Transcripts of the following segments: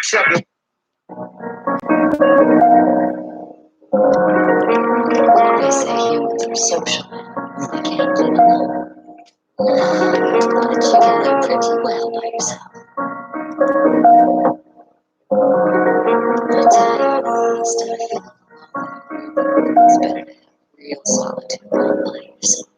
check it. They say humans are social animals. They can't live alone. But you can live pretty well by yourself. I tell you, instead of feeling alone, it's better to have real solitude all by yourself.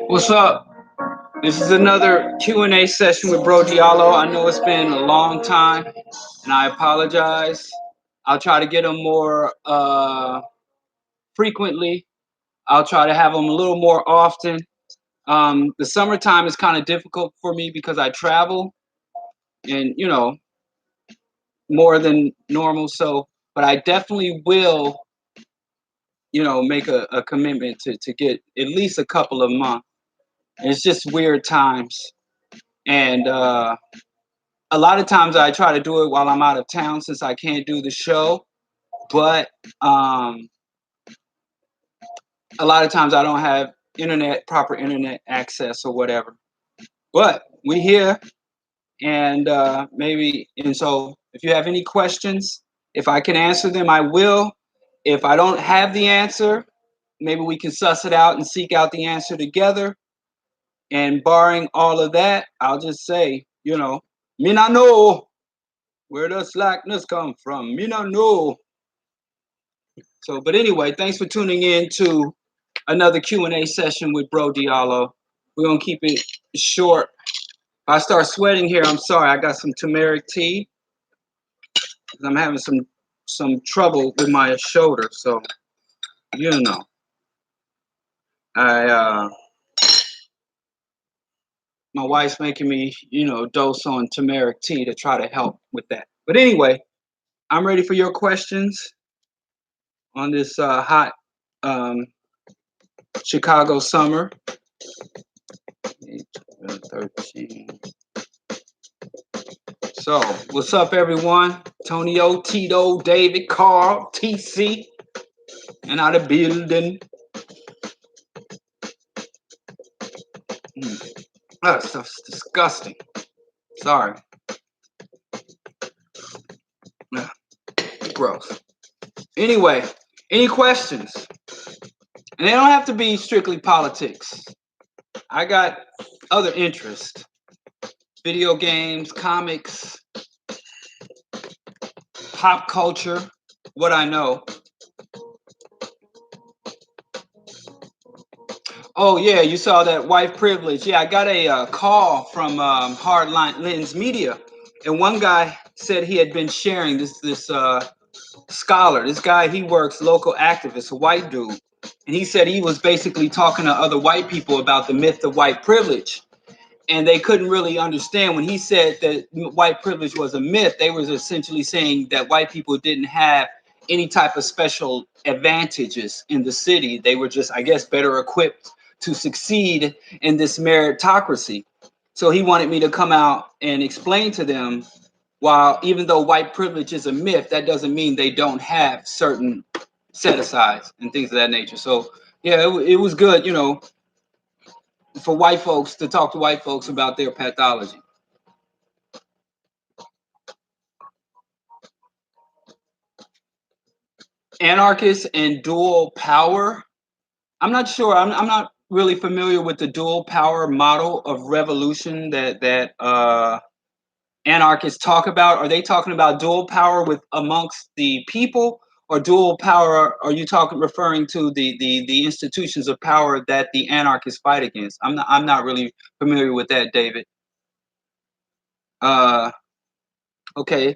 What's up? This is another Q&A session with Bro.Diallo. I know it's been a long time, and I apologize. I'll try to get them more frequently. I'll try to have them a little more often. The summertime is kind of difficult for me because I travel, and more than normal. So, but I definitely will, make a commitment to get at least a couple of months. It's just weird times, and a lot of times I try to do it while I'm out of town since I can't do the show. But a lot of times I don't have proper internet access or whatever. But we here, and so if you have any questions, if I can answer them, I will. If I don't have the answer, maybe we can suss it out and seek out the answer together. And barring all of that, I'll just say, me not know where the slackness come from. Me not know. So, but anyway, thanks for tuning in to another Q&A session with Bro.Diallo. We're gonna keep it short. If I start sweating here, I'm sorry. I got some turmeric tea. I'm having some trouble with my shoulder, so I my wife's making me dose on turmeric tea to try to help with that. But anyway, I'm ready for your questions on this hot Chicago summer. 13. So, what's up, everyone? Tonio, Tito, David, Carl, TC, and out of building. That stuff's disgusting. Sorry. Gross. Anyway, any questions? And they don't have to be strictly politics. I got other interests. Video games, comics, pop culture, what I know. Oh, yeah, you saw that white privilege. Yeah, I got a call from Hardline Lens Media. And one guy said he had been sharing this scholar. This guy, he works local activist, a white dude. And he said he was basically talking to other white people about the myth of white privilege. And they couldn't really understand when he said that white privilege was a myth. They was essentially saying that white people didn't have any type of special advantages in the city. They were just, I guess, better equipped to succeed in this meritocracy. So he wanted me to come out and explain to them, while even though white privilege is a myth, that doesn't mean they don't have certain set-asides and things of that nature. So yeah, it was good, for white folks to talk to white folks about their pathology. Anarchists and dual power. I'm not sure. I'm not really familiar with the dual power model of revolution that anarchists talk about. Are they talking about dual power with amongst the people, or dual power, are you referring to the institutions of power that the anarchists fight against? I'm not really familiar with that, David. Okay.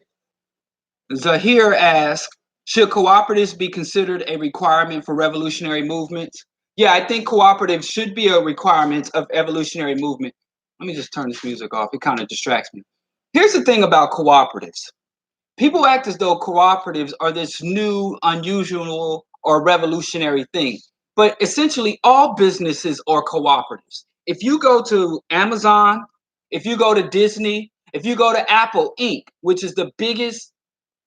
Zahir asks, should cooperatives be considered a requirement for revolutionary movements? Yeah, I think cooperatives should be a requirement of evolutionary movement. Let me just turn this music off. It kind of distracts me. Here's the thing about cooperatives. People act as though cooperatives are this new, unusual, or revolutionary thing. But essentially, all businesses are cooperatives. If you go to Amazon, if you go to Disney, if you go to Apple Inc., which is the biggest,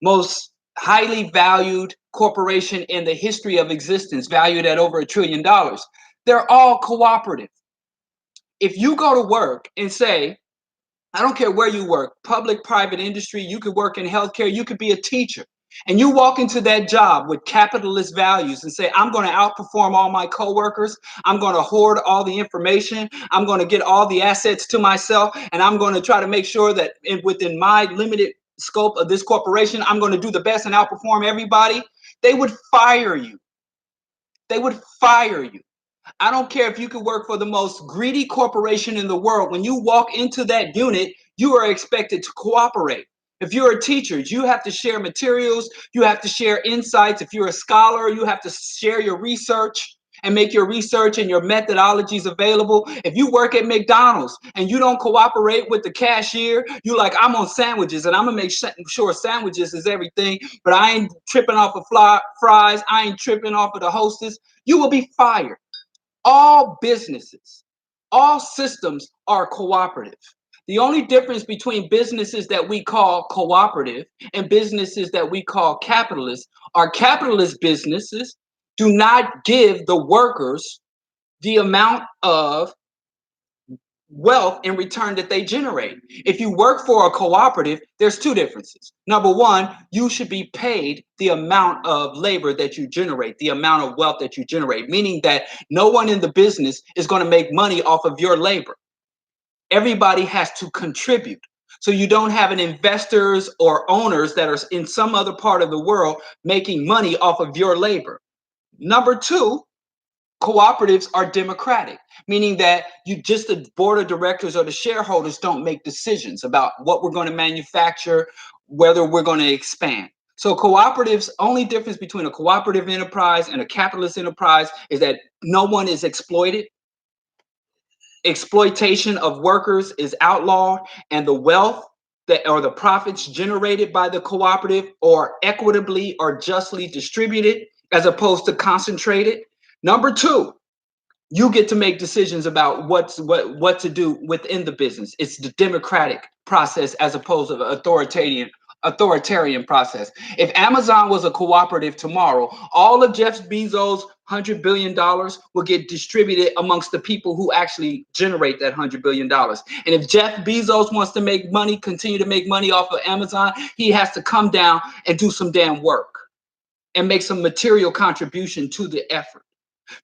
most highly valued corporation in the history of existence, valued at over $1 trillion, they're all cooperative. If you go to work and say, I don't care where you work, public, private industry, you could work in healthcare, you could be a teacher. And you walk into that job with capitalist values and say, I'm going to outperform all my coworkers. I'm going to hoard all the information. I'm going to get all the assets to myself. And I'm going to try to make sure that within my limited scope of this corporation, I'm going to do the best and outperform everybody. They would fire you. They would fire you. I don't care if you could work for the most greedy corporation in the world. When you walk into that unit, you are expected to cooperate. If you're a teacher, you have to share materials. You have to share insights. If you're a scholar, you have to share your research and make your research and your methodologies available. If you work at McDonald's and you don't cooperate with the cashier, you like, I'm on sandwiches and I'm gonna make sure sandwiches is everything, but I ain't tripping off of fries. I ain't tripping off of the hostess. You will be fired. All businesses, all systems are cooperative. The only difference between businesses that we call cooperative and businesses that we call capitalist are capitalist businesses do not give the workers the amount of wealth in return that they generate. If you work for a cooperative, there's two differences. Number one, you should be paid the amount of labor that you generate, the amount of wealth that you generate, meaning that no one in the business is going to make money off of your labor. Everybody has to contribute. So you don't have an investors or owners that are in some other part of the world making money off of your labor. Number two, cooperatives are democratic, meaning that the board of directors or the shareholders don't make decisions about what we're going to manufacture, whether we're going to expand. So cooperatives, only difference between a cooperative enterprise and a capitalist enterprise is that no one is exploited. Exploitation of workers is outlawed, and the wealth that or the profits generated by the cooperative are equitably or justly distributed as opposed to concentrated. Number two, you get to make decisions about what to do within the business. It's the democratic process as opposed to the authoritarian process. If Amazon was a cooperative tomorrow, all of Jeff Bezos' $100 billion will get distributed amongst the people who actually generate that $100 billion. And if Jeff Bezos wants to make money, continue to make money off of Amazon, he has to come down and do some damn work and make some material contribution to the effort.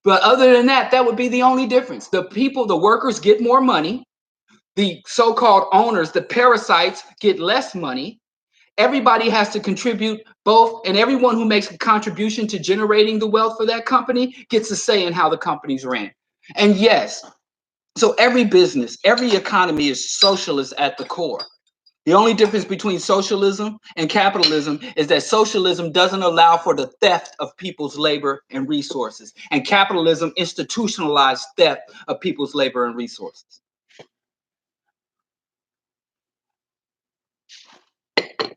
But other than that, that would be the only difference. The workers get more money. The so-called owners, the parasites, get less money. Everybody has to contribute both, and everyone who makes a contribution to generating the wealth for that company gets a say in how the company's ran. And yes, so every business, every economy is socialist at the core. The only difference between socialism and capitalism is that socialism doesn't allow for the theft of people's labor and resources, and capitalism institutionalized theft of people's labor and resources.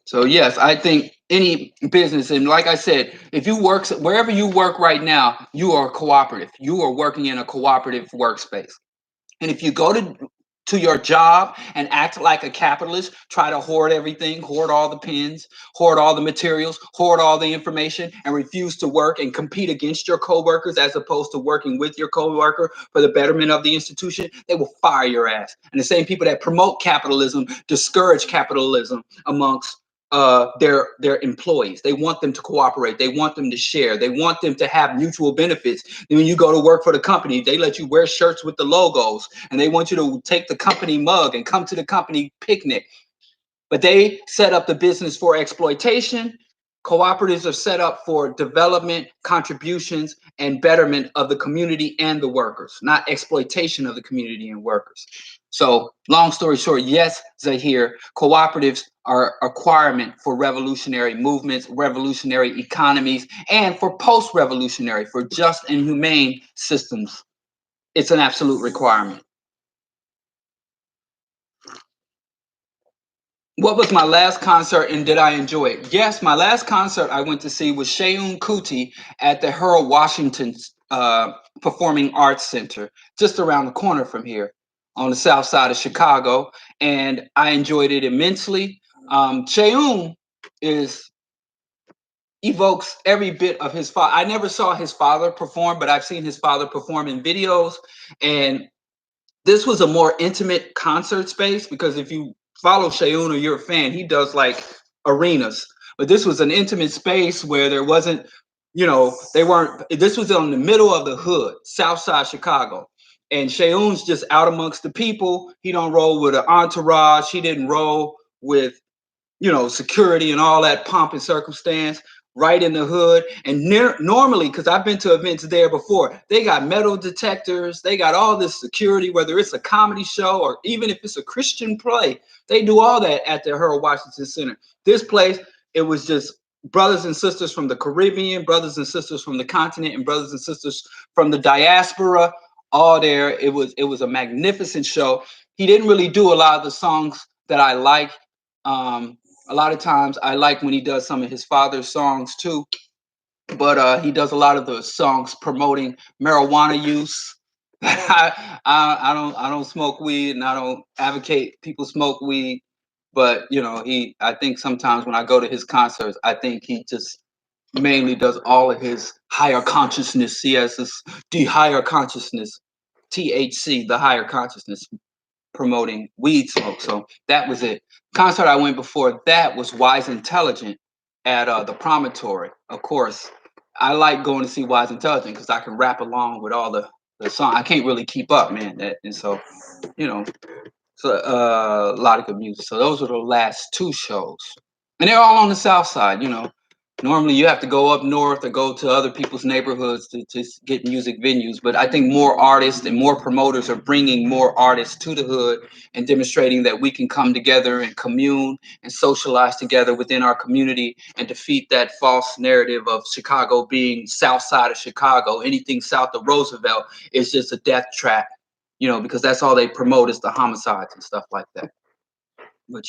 So yes, I think any business, and like I said, if you work wherever you work right now, you are cooperative. You are working in a cooperative workspace. And if you go to your job and act like a capitalist, try to hoard everything, hoard all the pens, hoard all the materials, hoard all the information, and refuse to work and compete against your coworkers as opposed to working with your coworker for the betterment of the institution, they will fire your ass. And the same people that promote capitalism discourage capitalism amongst their employees. They want them to cooperate. They want them to share. They want them to have mutual benefits. And when you go to work for the company, they let you wear shirts with the logos, and they want you to take the company mug and come to the company picnic. But they set up the business for exploitation. Cooperatives are set up for development, contributions, and betterment of the community and the workers, not exploitation of the community and workers. So, long story short, yes, Zahir, cooperatives are a requirement for revolutionary movements, revolutionary economies, and for post-revolutionary, for just and humane systems. It's an absolute requirement. What was my last concert and did I enjoy it? Yes, my last concert I went to see was Sheun Kuti at the Harold Washington Performing Arts Center, just around the corner from here on the south side of Chicago. And I enjoyed it immensely. Sheun is evokes every bit of his father. I never saw his father perform, but I've seen his father perform in videos. And this was a more intimate concert space because if you follow Sheun or you're a fan, he does like arenas. But this was an intimate space where there wasn't, they weren't, this was in the middle of the hood, South Side Chicago. And Sheun's just out amongst the people. He don't roll with an entourage. He didn't roll with, security and all that pomp and circumstance, right in the hood. And normally, because I've been to events there before, they got metal detectors, they got all this security, whether it's a comedy show or even if it's a Christian play, they do all that at the Harold Washington Center. This place, it was just brothers and sisters from the Caribbean, brothers and sisters from the continent, and brothers and sisters from the diaspora, all there. It was a magnificent show. He didn't really do a lot of the songs that I like. A lot of times I like when he does some of his father's songs too, but he does a lot of the songs promoting marijuana use. I don't smoke weed and I don't advocate people smoke weed, but I think sometimes when I go to his concerts, I think he just mainly does all of his higher consciousness. He has this higher consciousness, THC, the higher consciousness promoting weed smoke. So that was it. Concert I went before that was Wise Intelligent at the Promontory. Of course, I like going to see Wise Intelligent because I can rap along with all the song. I can't really keep up, man. And so, so a lot of good music. So those were the last two shows, and they're all on the South Side. Normally you have to go up north or go to other people's neighborhoods to get music venues. But I think more artists and more promoters are bringing more artists to the hood and demonstrating that we can come together and commune and socialize together within our community and defeat that false narrative of Chicago being south side of Chicago. Anything south of Roosevelt is just a death trap, because that's all they promote is the homicides and stuff like that. But,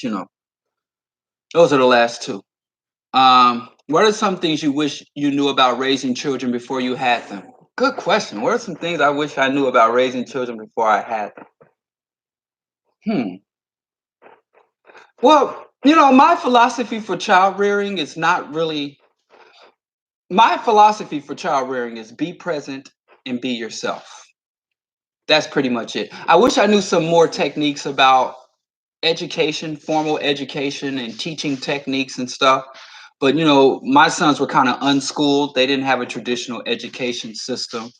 those are the last two. What are some things you wish you knew about raising children before you had them? Good question. What are some things I wish I knew about raising children before I had them? Well, my philosophy for child rearing is not really. My philosophy for child rearing is be present and be yourself. That's pretty much it. I wish I knew some more techniques about education, formal education, and teaching techniques and stuff. But my sons were kind of unschooled. They didn't have a traditional education system.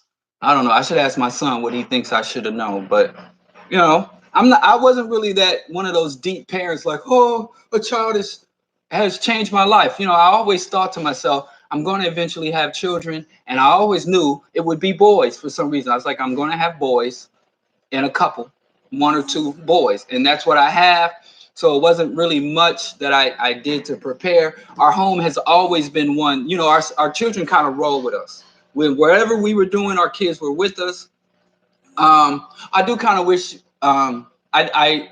I don't know. I should ask my son what he thinks I should have known. But I wasn't really that one of those deep parents like, oh, a child has changed my life. I always thought to myself, I'm going to eventually have children, and I always knew it would be boys for some reason. I was like, I'm going to have boys in a couple, one or two boys, and that's what I have. So it wasn't really much that I did to prepare. Our home has always been one, our children kind of roll with us. Wherever we were doing, our kids were with us. I do kind of wish I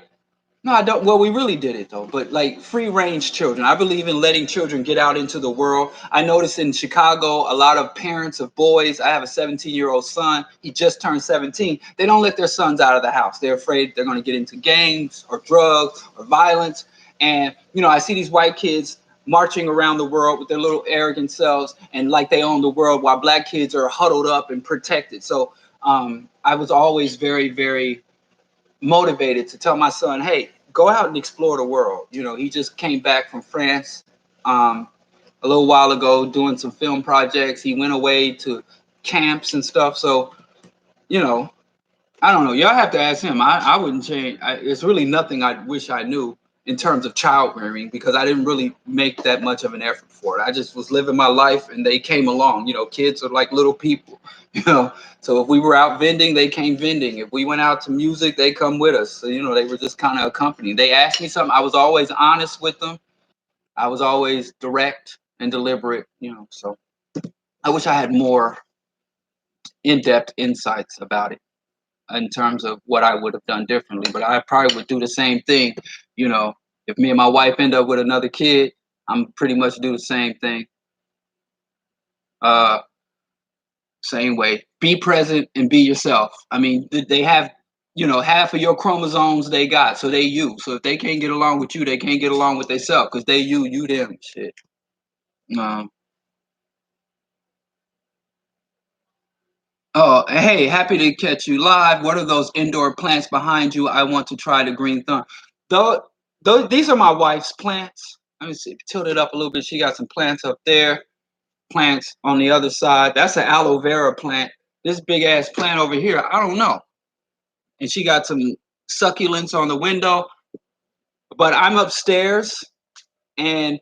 no, I don't. Well, we really did it though, but like free range children. I believe in letting children get out into the world. I noticed in Chicago, a lot of parents of boys, I have a 17-year-old son. He just turned 17. They don't let their sons out of the house. They're afraid they're going to get into gangs or drugs or violence. And, I see these white kids marching around the world with their little arrogant selves and like they own the world while black kids are huddled up and protected. So I was always very, very motivated to tell my son, hey, go out and explore the world. He just came back from France a little while ago doing some film projects. He went away to camps and stuff. So, I don't know. Y'all have to ask him. I wouldn't change. It's really nothing I wish I knew in terms of child rearing, because I didn't really make that much of an effort for it. I just was living my life and they came along. You know, kids are like little people, you know. So if we were out vending, they came vending. If we went out to music, they come with us. So, you know, they were just kind of accompanying. They asked me something. I was always honest with them. I was always direct and deliberate, you know. So I wish I had more in-depth insights about it in terms of what I would have done differently. But I probably would do the same thing, you know. If me and my wife end up with another kid, I'm pretty much do the same thing. Uh, Same way. Be present and be yourself. I mean, they have, you know, half of your chromosomes they got, so they you. So if they can't get along with you, they can't get along with themselves because they you them. Shit. Um, Oh, hey, happy to catch you live. What are those indoor plants behind you? I want to try the green thumb. Though, these are my wife's plants. Let me see, tilt it up a little bit. She got some plants up there, plants on the other side. That's an aloe vera plant. This big ass plant over here, I don't know. And she got some succulents on the window. But I'm upstairs and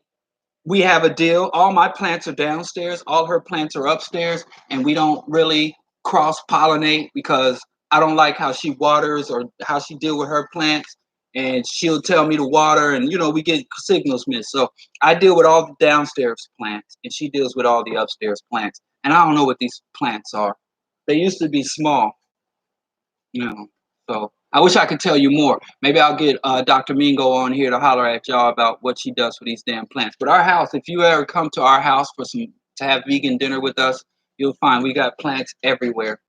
we have a deal. All my plants are downstairs, all her plants are upstairs, and we don't really cross pollinate because I don't like how she waters or how she deal with her plants. And she'll tell me to water, and you know, we get signals missed. So I deal with all the downstairs plants, and she deals with all the upstairs plants. And I don't know what these plants are. They used to be small, you know. So I wish I could tell you more. Maybe I'll get Dr. Mingo on here to holler at y'all about what she does with these damn plants. But our house, if you ever come to our house for to have vegan dinner with us, you'll find we got plants everywhere,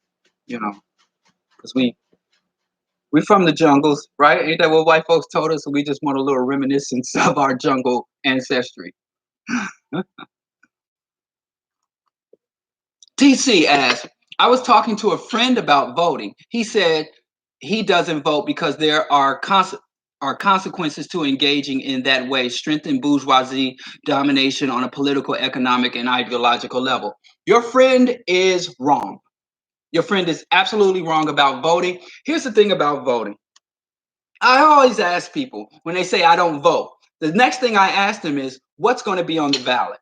you know, because we from the jungles, right? Ain't that what white folks told us? So we just want a little reminiscence of our jungle ancestry. TC asks, I was talking to a friend about voting. He said he doesn't vote because there are consequences to engaging in that way, strengthen bourgeoisie domination on a political, economic, and ideological level. Your friend is wrong. Your friend is absolutely wrong about voting. Here's the thing about voting. I always ask people when they say I don't vote, the next thing I ask them is, what's going to be on the ballot?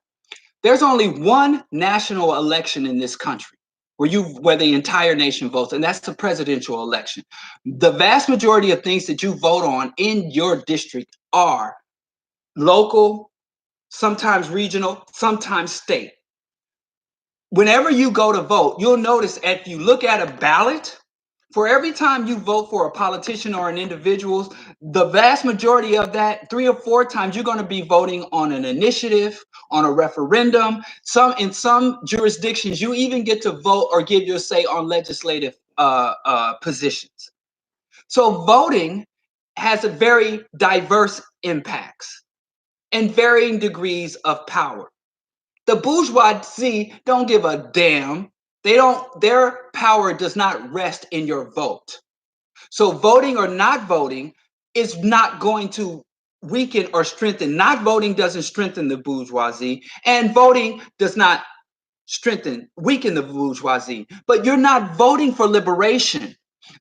There's only one national election in this country where the entire nation votes, and that's the presidential election. The vast majority of things that you vote on in your district are local, sometimes regional, sometimes state. Whenever you go to vote, you'll notice if you look at a ballot, for every time you vote for a politician or an individual, the vast majority of that, 3 or 4 times, you're going to be voting on an initiative, on a referendum. In some jurisdictions, you even get to vote or give your say on legislative positions. So voting has a very diverse impacts and varying degrees of power. The bourgeoisie don't give a damn. Their power does not rest in your vote. So voting or not voting is not going to weaken or strengthen. Not voting doesn't strengthen the bourgeoisie, and voting does not weaken the bourgeoisie. But you're not voting for liberation.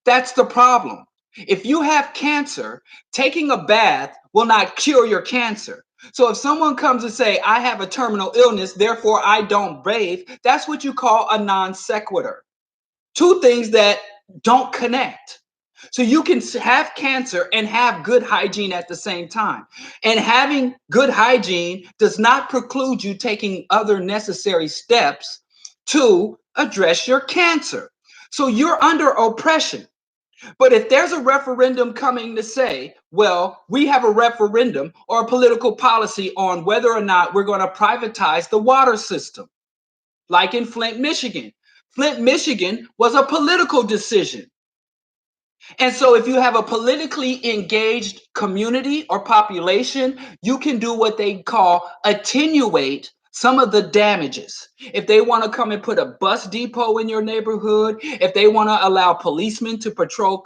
That's the problem. If you have cancer, taking a bath will not cure your cancer. So if someone comes and say, I have a terminal illness, therefore I don't bathe, that's what you call a non sequitur. Two things that don't connect. So you can have cancer and have good hygiene at the same time. And having good hygiene does not preclude you taking other necessary steps to address your cancer. So you're under oppression. But if there's a referendum coming to say, well, we have a referendum or a political policy on whether or not we're going to privatize the water system, like in Flint, Michigan. Flint, Michigan was a political decision. And so if you have a politically engaged community or population, you can do what they call attenuate some of the damages. If they want to come and put a bus depot in your neighborhood, if they want to allow policemen to patrol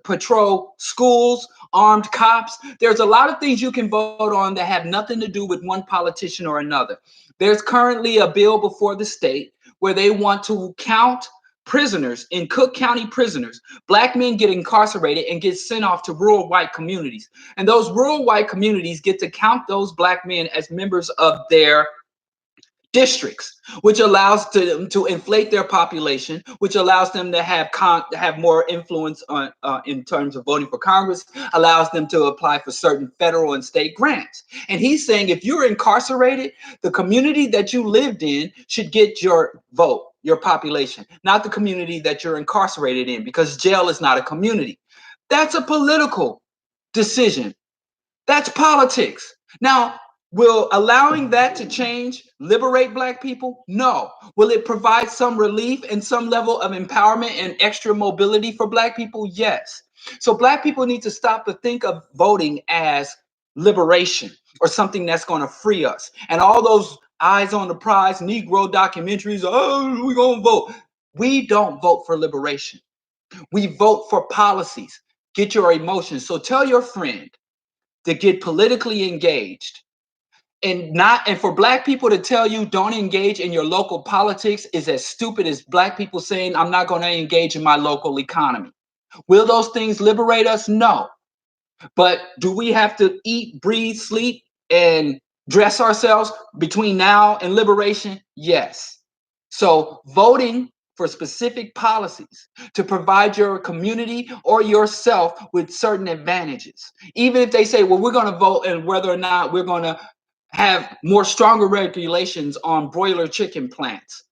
patrol schools, armed cops, there's a lot of things you can vote on that have nothing to do with one politician or another. There's currently a bill before the state where they want to count prisoners, in Cook County prisoners, black men get incarcerated and get sent off to rural white communities. And those rural white communities get to count those black men as members of their districts, which allows them to inflate their population, which allows them to have more influence on in terms of voting for Congress, allows them to apply for certain federal and state grants. And he's saying if you're incarcerated, the community that you lived in should get your vote, your population, not the community that you're incarcerated in, because jail is not a community. That's a political decision. That's politics. Now, will allowing that to change liberate black people? No. Will it provide some relief and some level of empowerment and extra mobility for black people? Yes. So black people need to stop to think of voting as liberation or something that's going to free us. And all those eyes on the prize Negro documentaries, oh, we're going to vote. We don't vote for liberation. We vote for policies. Get your emotions. So tell your friend to get politically engaged, and for black people to tell you don't engage in your local politics is as stupid as black people saying I'm not going to engage in my local economy. Will those things liberate us? No. But do we have to eat, breathe, sleep, and dress ourselves between now and liberation? Yes. So voting for specific policies to provide your community or yourself with certain advantages. Even if they say, well, we're going to vote and whether or not we're going to have more stronger regulations on broiler chicken plants.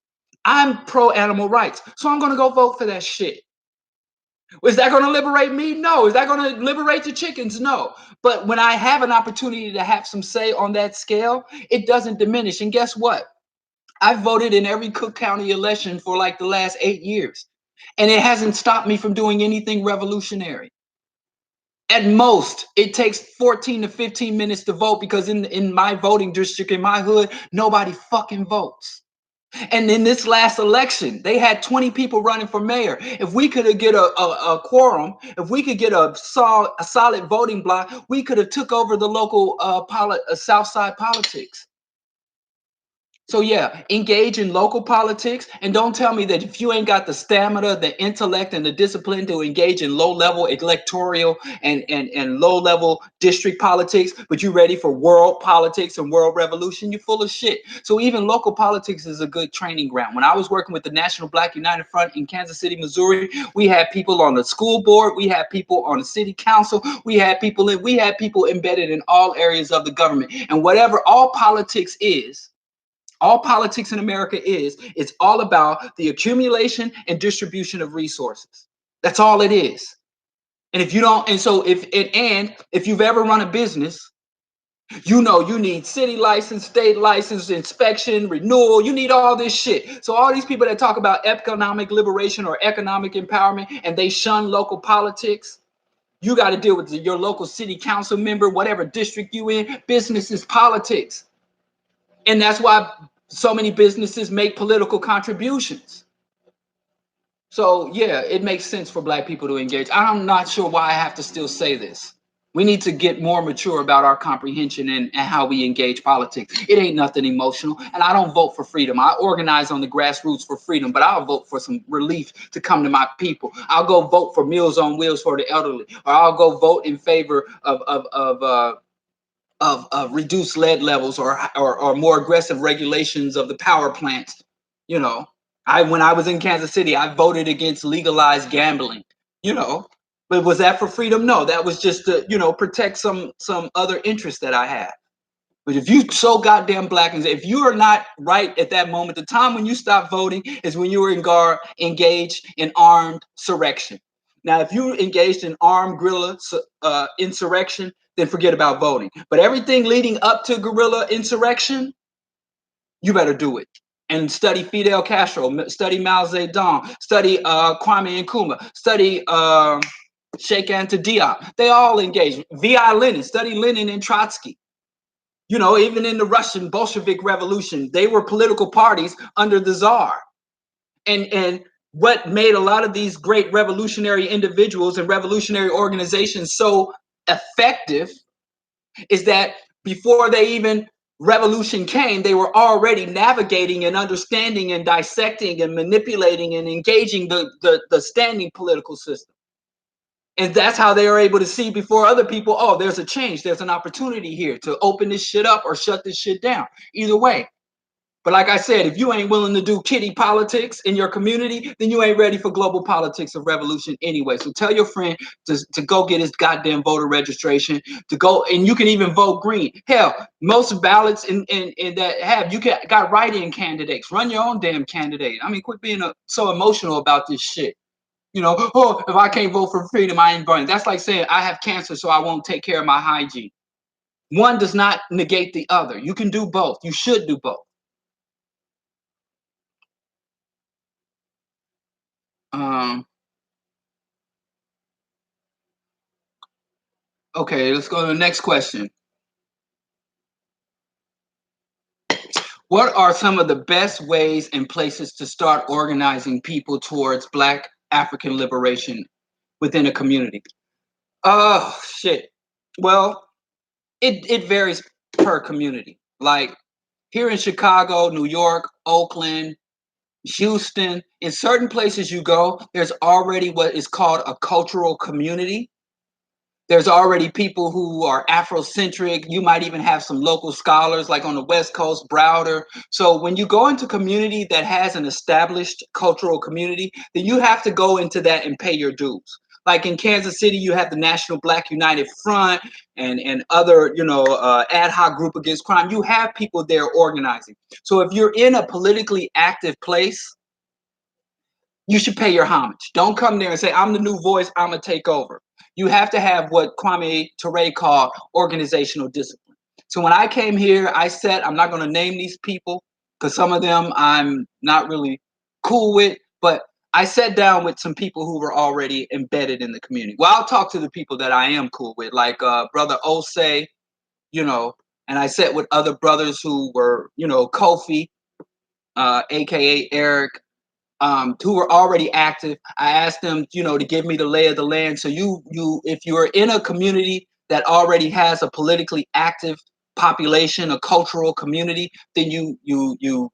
I'm pro animal rights, so I'm going to go vote for that shit. Is that going to liberate me? No. Is that going to liberate the chickens? No. But when I have an opportunity to have some say on that scale, it doesn't diminish. And guess what? I've voted in every Cook County election for like the last 8 years, and it hasn't stopped me from doing anything revolutionary. At most, it takes 14 to 15 minutes to vote because in my voting district, in my hood, nobody fucking votes. And in this last election, they had 20 people running for mayor. If we could get a quorum, if we could get a solid voting block, we could have took over the local South Side politics. So yeah, engage in local politics, and don't tell me that if you ain't got the stamina, the intellect, and the discipline to engage in low-level electoral and low-level district politics, but you ready for world politics and world revolution, you're full of shit. So even local politics is a good training ground. When I was working with the National Black United Front in Kansas City, Missouri, we had people on the school board, we had people on the city council, we had people embedded in all areas of the government. And whatever all politics in America it's all about the accumulation and distribution of resources. That's all it is. And if you don't, and so if you've ever run a business, you know you need city license, state license, inspection, renewal. You need all this shit. So all these people that talk about economic liberation or economic empowerment and they shun local politics, you got to deal with your local city council member, whatever district you in. Business is politics. And that's why so many businesses make political contributions. So yeah, it makes sense for black people to engage. I'm not sure why I have to still say this. We need to get more mature about our comprehension and how we engage politics. It ain't nothing emotional. And I don't vote for freedom. I organize on the grassroots for freedom, but I'll vote for some relief to come to my people. I'll go vote for Meals on Wheels for the elderly, or I'll go vote in favor of reduced lead levels or more aggressive regulations of the power plants. You know, when I was in Kansas City, I voted against legalized gambling, but was that for freedom? No, that was just to, protect some other interests that I had. But if you so goddamn black, and if you are not right at that moment, the time when you stop voting is when you were engaged in armed insurrection. Now, if you engaged in armed guerrilla insurrection, then forget about voting. But everything leading up to guerrilla insurrection, you better do it. And study Fidel Castro, study Mao Zedong, study Kwame Nkrumah, study Sheikh Anta Diop. They all engaged. V.I. Lenin, study Lenin and Trotsky. Even in the Russian Bolshevik Revolution, they were political parties under the Tsar. And what made a lot of these great revolutionary individuals and revolutionary organizations so effective is that before they even revolution came, they were already navigating and understanding and dissecting and manipulating and engaging the standing political system. And that's how they are able to see before other people, oh, there's a change, there's an opportunity here to open this shit up or shut this shit down. Either way. But like I said, if you ain't willing to do kitty politics in your community, then you ain't ready for global politics of revolution anyway. So tell your friend to go get his goddamn voter registration, to go, and you can even vote green. Hell, most ballots in that have, you got write-in candidates. Run your own damn candidate. I mean, quit being so emotional about this shit. You know, oh, if I can't vote for freedom, I ain't voting. That's like saying I have cancer, so I won't take care of my hygiene. One does not negate the other. You can do both. You should do both. Okay, let's go to the next question. What are some of the best ways and places to start organizing people towards Black African liberation within a community? Oh, shit. Well, it varies per community. Like here in Chicago, New York, Oakland, Houston, in certain places you go, there's already what is called a cultural community. There's already people who are Afrocentric. You might even have some local scholars like on the West Coast, Browder. So when you go into community that has an established cultural community, then you have to go into that and pay your dues. Like in Kansas City, you have the National Black United Front and other, ad hoc group against crime. You have people there organizing. So if you're in a politically active place, you should pay your homage. Don't come there and say, I'm the new voice, I'm going to take over. You have to have what Kwame Ture called organizational discipline. So when I came here, I'm not going to name these people because some of them I'm not really cool with, but I sat down with some people who were already embedded in the community. Well, I'll talk to the people that I am cool with, like Brother Osei, and I sat with other brothers who were, Kofi, aka Eric, who were already active. I asked them, to give me the lay of the land. So if you're in a community that already has a politically active population, a cultural community, then you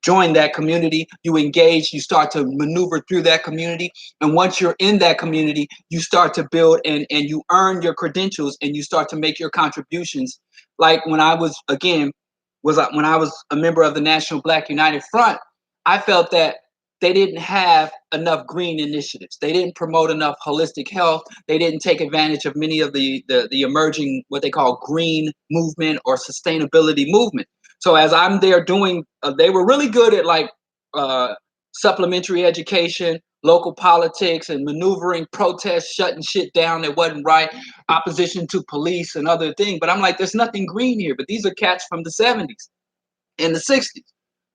join that community, you engage, you start to maneuver through that community. And once you're in that community, you start to build and you earn your credentials and you start to make your contributions. Like when I was a member of the National Black United Front, I felt that they didn't have enough green initiatives. They didn't promote enough holistic health. They didn't take advantage of many of the emerging, what they call green movement or sustainability movement. So as I'm there doing, they were really good at supplementary education, local politics, and maneuvering protests, shutting shit down that wasn't right, opposition to police and other things. But I'm like, there's nothing green here. But these are cats from the 70s and the 60s,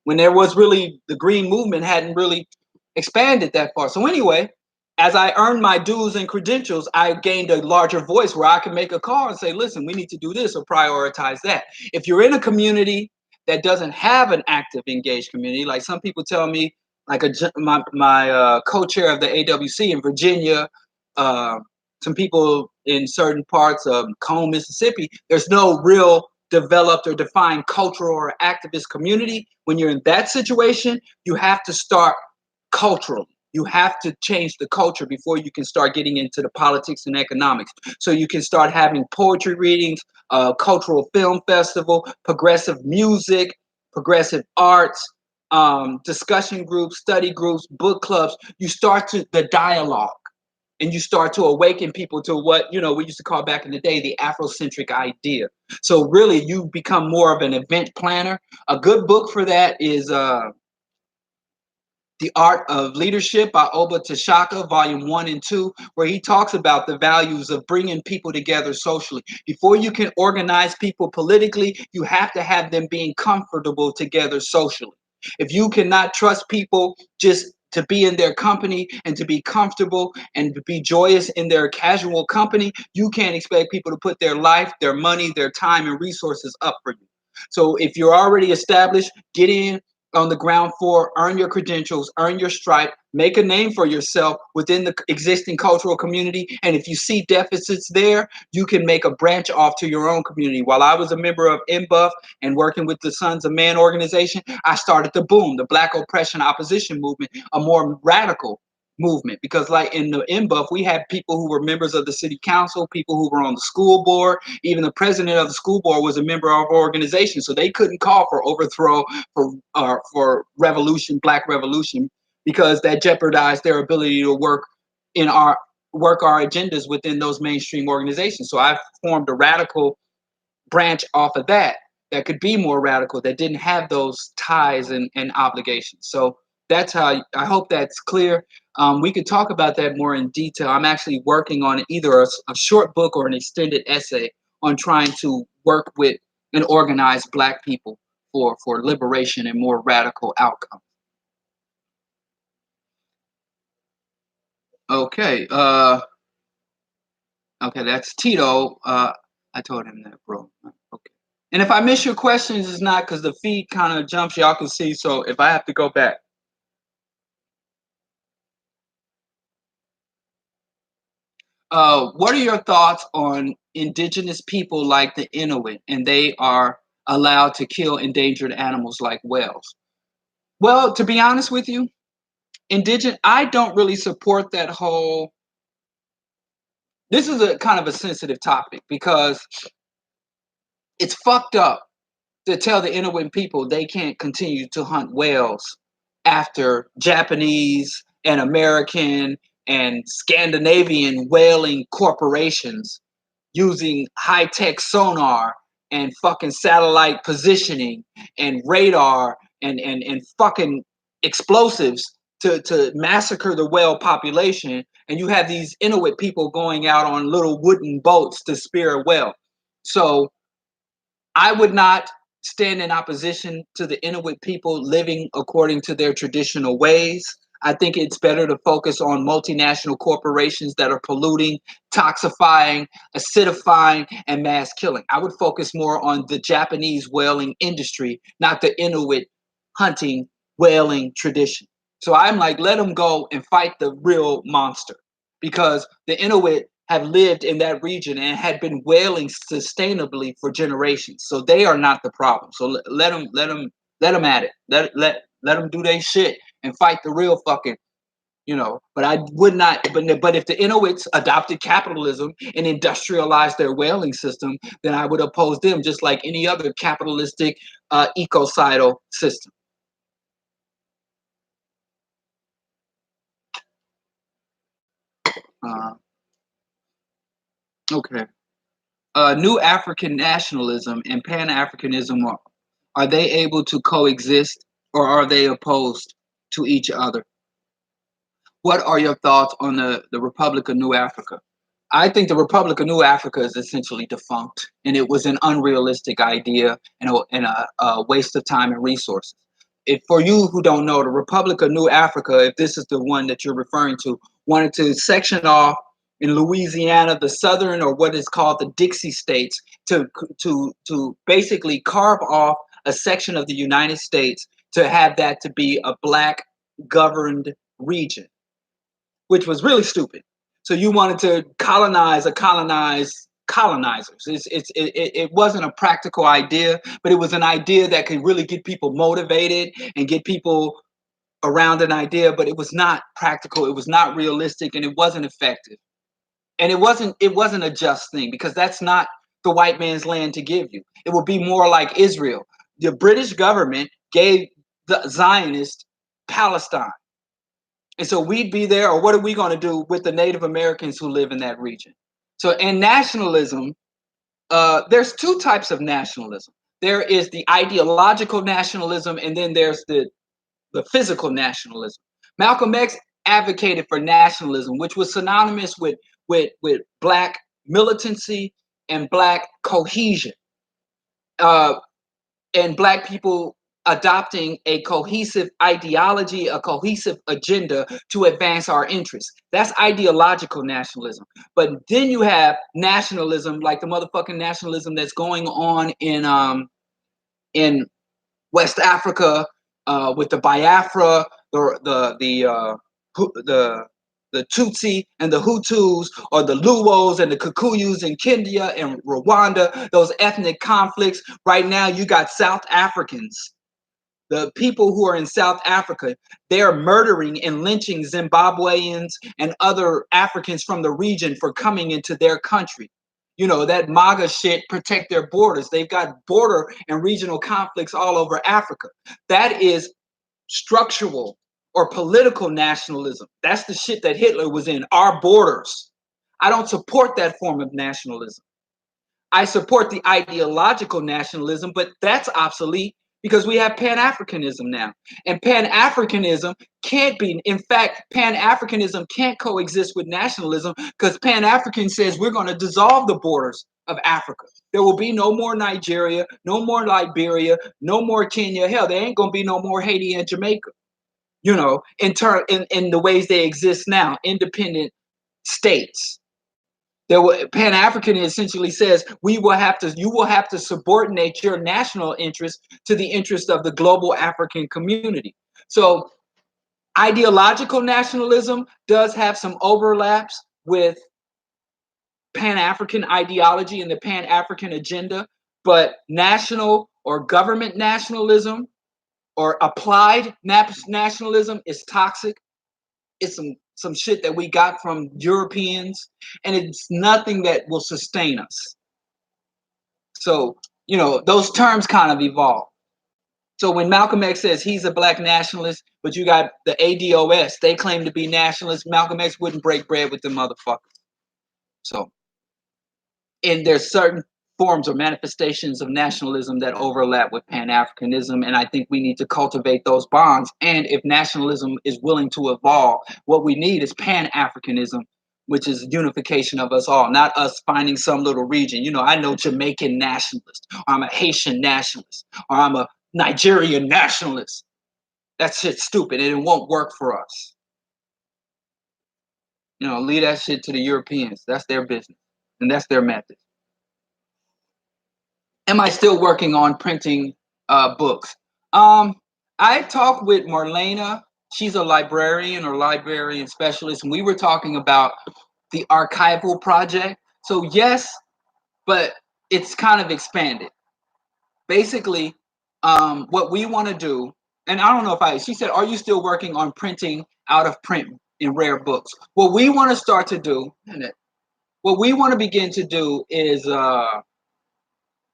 when there was really, the green movement hadn't really expanded that far. So anyway, as I earned my dues and credentials, I gained a larger voice where I can make a call and say, listen, we need to do this or prioritize that. If you're in a community that doesn't have an active, engaged community, like some people tell me, like my co-chair of the AWC in Virginia, some people in certain parts of Cone, Mississippi, there's no real developed or defined cultural or activist community. When you're in that situation, you have to start cultural. You have to change the culture before you can start getting into the politics and economics. So you can start having poetry readings, cultural film festival, progressive music, progressive arts, discussion groups, study groups, book clubs. You start the dialogue. And you start to awaken people to what, we used to call back in the day, the Afrocentric idea. So really, you become more of an event planner. A good book for that is The Art of Leadership by Oba Tashaka, volume 1 and 2, where he talks about the values of bringing people together socially. Before you can organize people politically, you have to have them being comfortable together socially. If you cannot trust people just to be in their company and to be comfortable and to be joyous in their casual company, you can't expect people to put their life, their money, their time, and resources up for you. So if you're already established, get in, on the ground floor, earn your credentials, earn your stripe, make a name for yourself within the existing cultural community. And if you see deficits there, you can make a branch off to your own community. While I was a member of MBUF and working with the Sons of Man organization, I started the BOOM, the Black Oppression Opposition Movement, a more radical movement, because like in the MBUF, we had people who were members of the city council, people who were on the school board, even the president of the school board was a member of our organization, so they couldn't call for overthrow for revolution, black revolution, because that jeopardized their ability to work our agendas within those mainstream organizations. So I formed a radical branch off of that could be more radical, that didn't have those ties and obligations. So that's how I hope that's clear. We could talk about that more in detail. I'm actually working on either a short book or an extended essay on trying to work with and organize Black people for liberation and more radical outcomes. Okay. Okay, that's Tito. I told him that, bro. Okay. And if I miss your questions, it's not because the feed kind of jumps. Y'all can see. So if I have to go back. What are your thoughts on indigenous people like the Inuit, and they are allowed to kill endangered animals like whales? Well, to be honest with you, I don't really support that whole. This is a kind of a sensitive topic because it's fucked up to tell the Inuit people they can't continue to hunt whales after Japanese and American and Scandinavian whaling corporations using high-tech sonar and fucking satellite positioning and radar and fucking explosives to massacre the whale population. And you have these Inuit people going out on little wooden boats to spear a whale. So I would not stand in opposition to the Inuit people living according to their traditional ways. I think it's better to focus on multinational corporations that are polluting, toxifying, acidifying, and mass killing. I would focus more on the Japanese whaling industry, not the Inuit hunting whaling tradition. So I'm like, let them go and fight the real monster, because the Inuit have lived in that region and had been whaling sustainably for generations. So they are not the problem. So let them at it. Let them do their shit and fight the real fucking, But I would not. But if the Inuits adopted capitalism and industrialized their whaling system, then I would oppose them just like any other capitalistic ecocidal system. Okay. New African nationalism and Pan-Africanism, are they able to coexist, or are they opposed to each other? What are your thoughts on the Republic of New Africa? I think the Republic of New Africa is essentially defunct, and it was an unrealistic idea and a waste of time and resources. For you who don't know, the Republic of New Africa, if this is the one that you're referring to, wanted to section off in Louisiana, the southern, or what is called the Dixie states, to basically carve off a section of the United States to have that to be a Black governed region, which was really stupid. So you wanted to colonize colonizers. It wasn't a practical idea, but it was an idea that could really get people motivated and get people around an idea, but it was not practical, it was not realistic, and it wasn't effective. And it wasn't a just thing, because that's not the white man's land to give you. It would be more like Israel. The British government gave the Zionists Palestine. And so we'd be there, or what are we going to do with the Native Americans who live in that region? So, and nationalism, there's two types of nationalism. There is the ideological nationalism, and then there's the physical nationalism. Malcolm X advocated for nationalism, which was synonymous with Black militancy and Black cohesion, and Black people adopting a cohesive ideology, a cohesive agenda to advance our interests. That's ideological nationalism. But then you have nationalism, like the motherfucking nationalism that's going on in West Africa, with the Biafra, the Tutsi and the Hutus, or the Luos and the Kikuyus in Kenya and Rwanda, those ethnic conflicts. Right now, you got South Africans. The people who are in South Africa, they're murdering and lynching Zimbabweans and other Africans from the region for coming into their country. You know, that MAGA shit, protect their borders. They've got border and regional conflicts all over Africa. That is structural or political nationalism. That's the shit that Hitler was in, our borders. I don't support that form of nationalism. I support the ideological nationalism, but that's obsolete because we have Pan-Africanism now. And Pan-Africanism can't be, in fact, Pan-Africanism can't coexist with nationalism because Pan-African says we're going to dissolve the borders of Africa. There will be no more Nigeria, no more Liberia, no more Kenya. Hell, there ain't going to be no more Haiti and Jamaica, you know, in the ways they exist now, independent states. Pan-African essentially says you will have to subordinate your national interest to the interest of the global African community. So ideological nationalism does have some overlaps with Pan-African ideology and the Pan-African agenda, but national or government nationalism or applied nationalism is toxic. It's some shit that we got from Europeans, and it's nothing that will sustain us. So, you know, those terms kind of evolve. So when Malcolm X says he's a black nationalist, but you got the ADOS, they claim to be nationalists, Malcolm X wouldn't break bread with them motherfuckers. So, and there's certain forms or manifestations of nationalism that overlap with Pan-Africanism, and I think we need to cultivate those bonds. And if nationalism is willing to evolve, what we need is Pan-Africanism, which is unification of us all, not us finding some little region. You know, I know Jamaican nationalist, or I'm a Haitian nationalist, or I'm a Nigerian nationalist. That shit's stupid, and it won't work for us. You know, leave that shit to the Europeans. That's their business, and that's their method. Am I still working on printing books? I talked with Marlena. She's a librarian or librarian specialist, and we were talking about the archival project. So yes, but it's kind of expanded. Basically, what we want to do, and I don't know if she said, are you still working on printing out of print in rare books? What we want to start to do, what we want to begin to do is,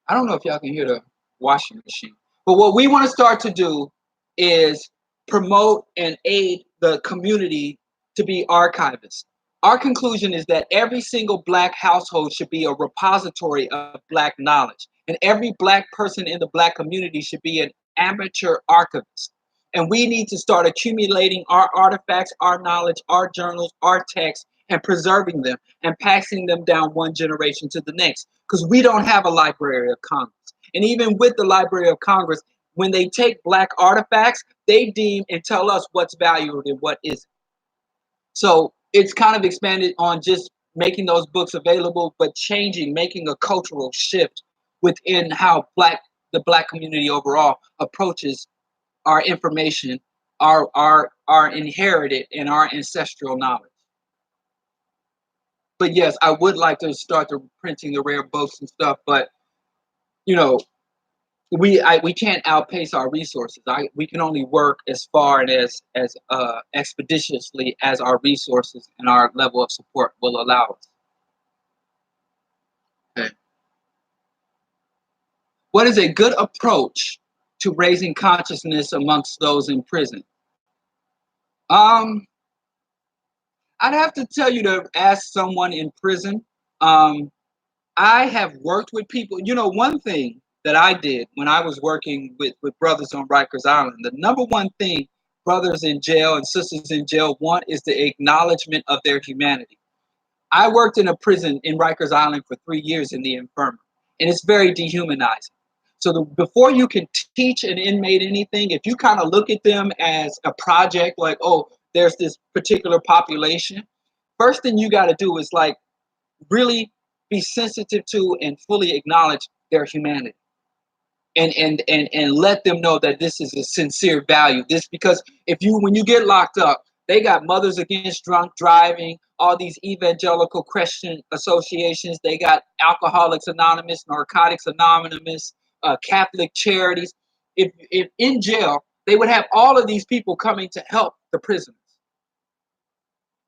I don't know if y'all can hear the washing machine, but what we want to start to do is promote and aid the community to be archivists. Our conclusion is that every single Black household should be a repository of Black knowledge, and every Black person in the Black community should be an amateur archivist. And we need to start accumulating our artifacts, our knowledge, our journals, our texts, and preserving them and passing them down one generation to the next, because we don't have a Library of Congress. And even with the Library of Congress, when they take Black artifacts, they deem and tell us what's valued and what isn't. So it's kind of expanded on just making those books available, but making a cultural shift within how the Black community overall approaches our information, our inherited and our ancestral knowledge. But yes, I would like to start printing the rare books and stuff, but you know, we can't outpace our resources. We can only work as far and as expeditiously as our resources and our level of support will allow us. Okay. What is a good approach to raising consciousness amongst those in prison? I'd have to tell you to ask someone in prison. I have worked with people. You know, one thing that I did when I was working with brothers on Rikers Island, the number one thing brothers in jail and sisters in jail want is the acknowledgement of their humanity. I worked in a prison in Rikers Island for 3 years in the infirmary, and it's very dehumanizing. So before you can teach an inmate anything, if you kind of look at them as a project, like, oh, there's this particular population, first thing you got to do is like really be sensitive to and fully acknowledge their humanity. and let them know that this is a sincere value. This because when you get locked up, they got Mothers Against Drunk Driving, all these evangelical Christian associations. They got Alcoholics Anonymous, Narcotics Anonymous, Catholic charities. If in jail, they would have all of these people coming to help the prisoners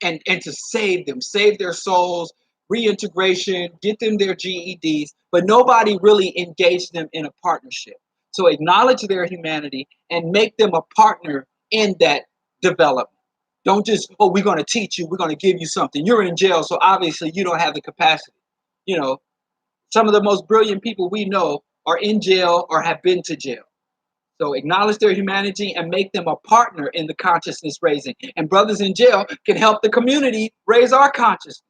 and to save them, save their souls, reintegration, get them their GEDs, but nobody really engaged them in a partnership. So acknowledge their humanity and make them a partner in that development. Don't just, oh, we're going to teach you, we're going to give you something. You're in jail, so obviously you don't have the capacity. You know, some of the most brilliant people we know are in jail or have been to jail. So acknowledge their humanity and make them a partner in the consciousness raising. And brothers in jail can help the community raise our consciousness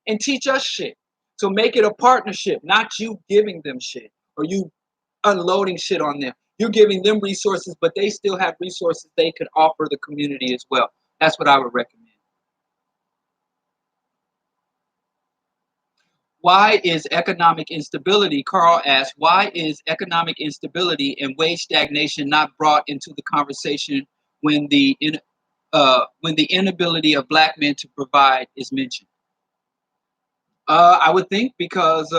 and teach us shit. So make it a partnership, not you giving them shit or you unloading shit on them. You're giving them resources, but they still have resources they could offer the community as well. That's what I would recommend. Why is economic instability, Carl asks, why is economic instability and wage stagnation not brought into the conversation when the inability of Black men to provide is mentioned? I would think because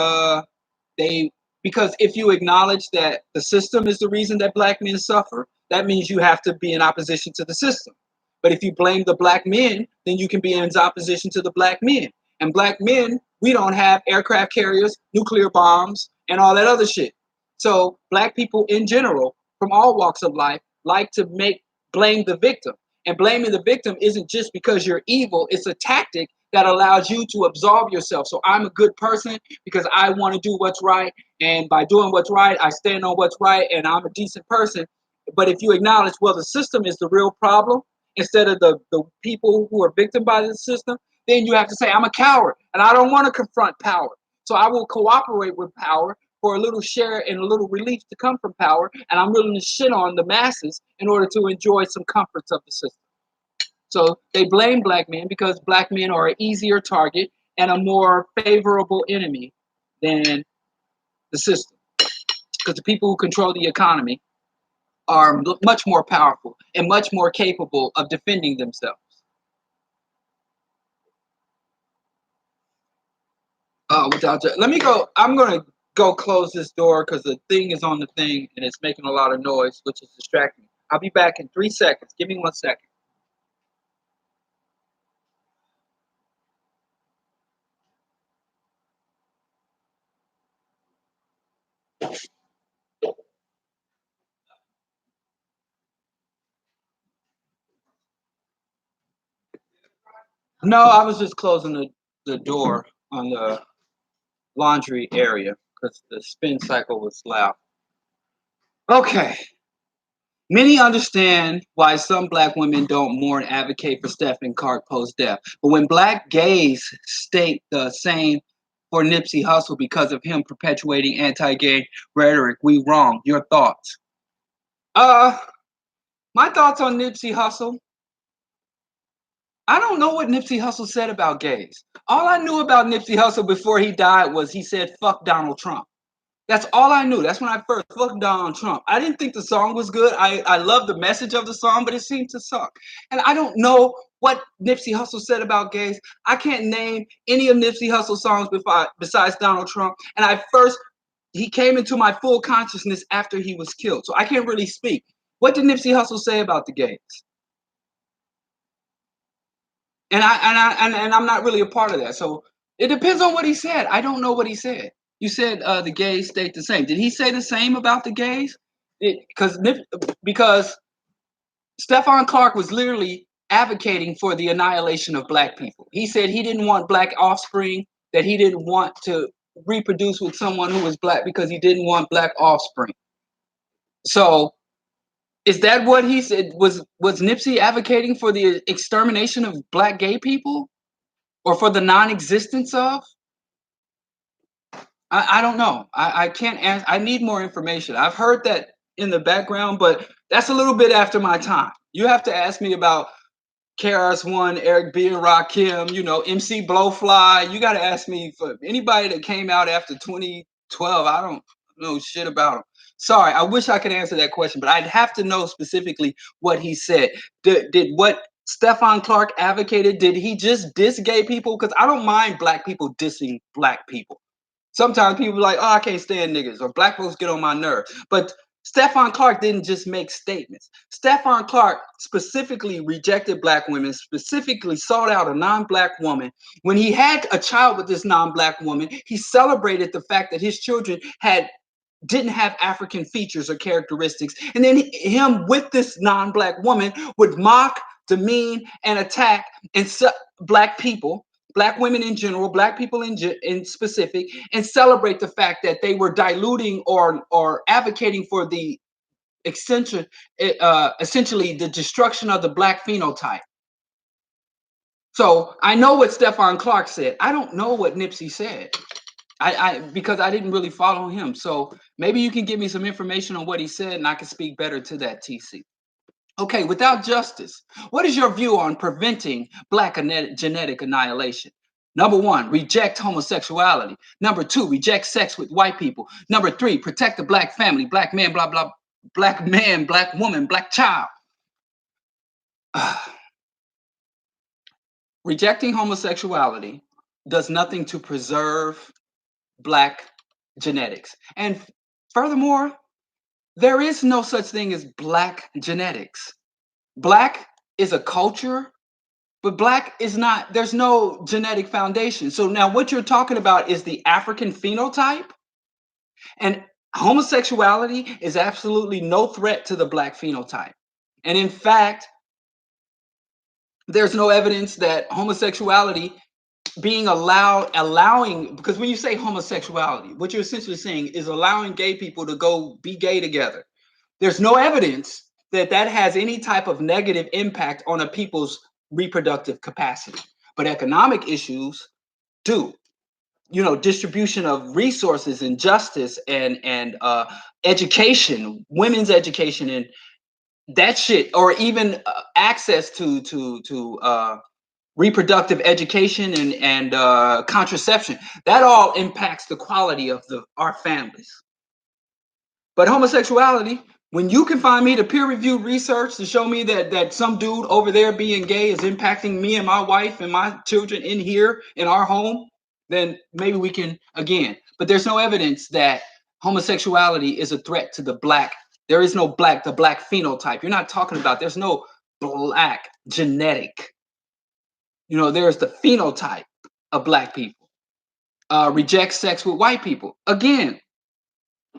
if you acknowledge that the system is the reason that Black men suffer, that means you have to be in opposition to the system. But if you blame the Black men, then you can be in opposition to the Black men. And Black men, we don't have aircraft carriers, nuclear bombs, and all that other shit. So Black people in general, from all walks of life, like to blame the victim. And blaming the victim isn't just because you're evil, it's a tactic that allows you to absolve yourself. So I'm a good person because I want to do what's right. And by doing what's right, I stand on what's right and I'm a decent person. But if you acknowledge, well, the system is the real problem instead of the people who are victim by the system, then you have to say, I'm a coward and I don't want to confront power. So I will cooperate with power for a little share and a little relief to come from power. And I'm willing to shit on the masses in order to enjoy some comforts of the system. So they blame Black men because Black men are an easier target and a more favorable enemy than the system. Because the people who control the economy are much more powerful and much more capable of defending themselves. Let me go. I'm going to go close this door because the thing is on the thing and it's making a lot of noise, which is distracting me. I'll be back in 3 seconds. Give me 1 second. No, I was just closing the door on the laundry area because the spin cycle was loud. Okay. Many understand why some Black women don't mourn advocate for Stephen Clark post-death. But when Black gays state the same for Nipsey Hussle because of him perpetuating anti-gay rhetoric, we wrong. Your thoughts? My thoughts on Nipsey Hussle. I don't know what Nipsey Hussle said about gays. All I knew about Nipsey Hussle before he died was he said, fuck Donald Trump. That's all I knew. That's when I first fuck Donald Trump. I didn't think the song was good. I love the message of the song, but it seemed to suck. And I don't know what Nipsey Hussle said about gays. I can't name any of Nipsey Hussle's songs besides Donald Trump. And he came into my full consciousness after he was killed. So I can't really speak. What did Nipsey Hussle say about the gays? And I'm not really a part of that. So it depends on what he said. I don't know what he said. You said the gays stayed the same. Did he say the same about the gays? Because Stephon Clark was literally advocating for the annihilation of Black people. He said he didn't want Black offspring, that he didn't want to reproduce with someone who was Black because he didn't want Black offspring. So is that what he said? Was Nipsey advocating for the extermination of Black gay people? Or for the non-existence of? I don't know. I can't answer. I need more information. I've heard that in the background, but that's a little bit after my time. You have to ask me about KRS-One, Eric B. and Rakim, MC Blowfly. You got to ask me for anybody that came out after 2012. I don't know shit about them. Sorry, I wish I could answer that question, but I'd have to know specifically what he said. Did what Stefan Clark advocated, did he just diss gay people? Because I don't mind black people dissing black people. Sometimes people are like, oh, I can't stand niggas, or black folks get on my nerve. But Stefan Clark didn't just make statements. Stefan Clark specifically rejected black women, specifically sought out a non-black woman. When he had a child with this non-black woman, he celebrated the fact that his children didn't have African features or characteristics. And then him with this non-black woman would mock, demean, and attack black people, black women in general, black people in specific, and celebrate the fact that they were diluting or advocating for the essentially the destruction of the black phenotype. So I know what Stefan Clark said. I don't know what Nipsey said. Because I didn't really follow him. So maybe you can give me some information on what he said and I can speak better to that, TC. Okay, without justice, what is your view on preventing black genetic annihilation? Number 1, reject homosexuality. Number 2, reject sex with white people. Number 3, protect the black family, black man, blah, blah, black man, black woman, black child. Rejecting homosexuality does nothing to preserve black genetics. And furthermore, there is no such thing as black genetics. Black is a culture, but black is not, there's no genetic foundation. So now what you're talking about is the African phenotype, and homosexuality is absolutely no threat to the black phenotype. And in fact, there's no evidence that homosexuality being allowing, because when you say homosexuality, what you're essentially saying is allowing gay people to go be gay together. There's no evidence that that has any type of negative impact on a people's reproductive capacity. But economic issues do. You know, distribution of resources and justice and education, women's education, and that shit, or even access to reproductive education and contraception. That all impacts the quality of our families. But homosexuality, when you can find me the peer-reviewed research to show me that some dude over there being gay is impacting me and my wife and my children in here in our home, then maybe we can again. But there's no evidence that homosexuality is a threat to the black. There is no the black phenotype. You're not talking about, there's no black genetic. You know, there's the phenotype of black people. Reject sex with white people. Again,